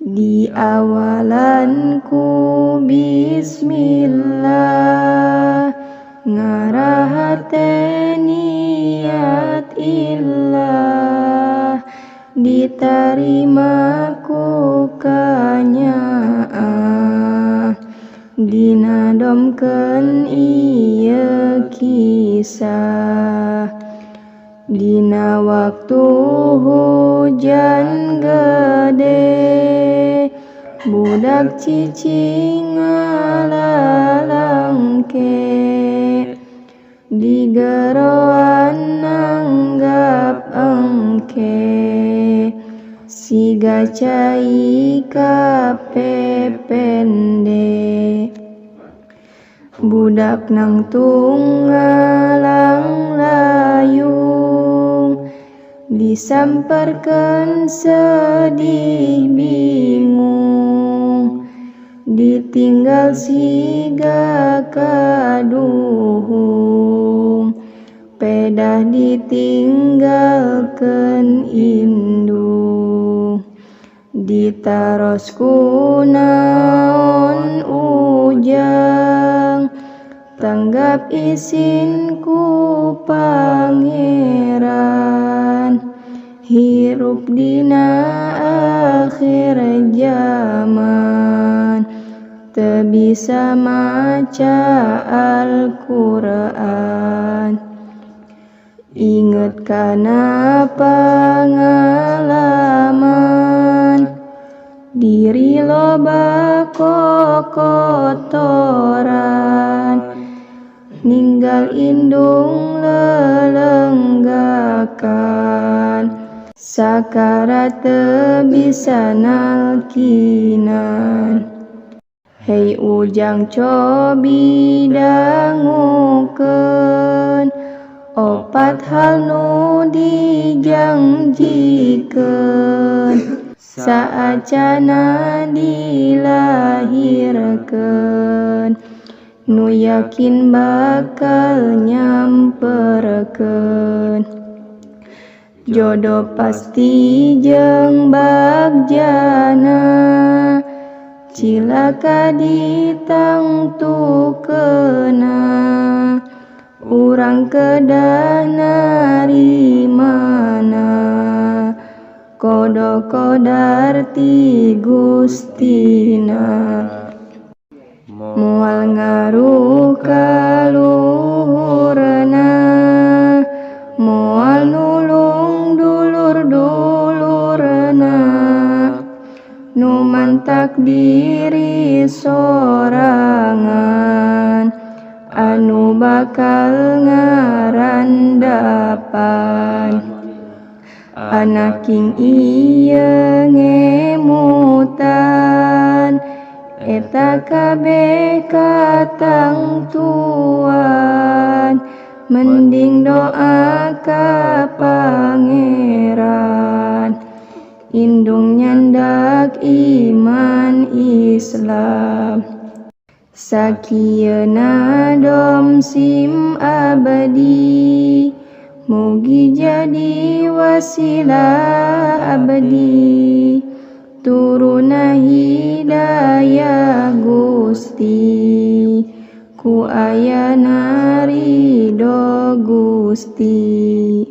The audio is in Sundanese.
Di awalanku bismillah, ngarahate niat illah, ditarimaku kanyaah, dinadomkeun ieu kisah. Dina waktu hujan gede, budak cicing ngalalangke, di geroan nanggap engke, siga cai kapepende. Budak nang tunggalang layung, disamperkeun sedih bingung, ditinggal siga kaduhung, pedah ditinggalkeun indung. Ditaros kunaon ujang, tanggap izin ku pangeran, hirup dina akhir zaman, teu bisa maca Al-Qur'an. Inget kana pangalaman, diri loba kokotoran, ninggal indung lelenggakan, sakarat teu bisa nalkinan. Hei ujang cobi dangukeun, opat hal nu dijanjikeun, saacana dilahirkeun, nu yakin bakal nyamperkeun. Jodoh pasti jeung bagjana, cilaka ditangtukeunna, urang kedah narimana, kodo-kodar ti Gustina. Moal ngaruh kaluhurna, moal nulung dulur-dulurna, nu mantak diri sorangan, anu bakal ngarandapan. Anaking ieu ngemutan, eta kabeh katangtuan, mending doa ka pangeran, indung nyandak iman Islam. Sakieuna dom sim abadi, mugi jadi wasilah abdi, turuna hidayah Gusti, ku ayana ridho Gusti.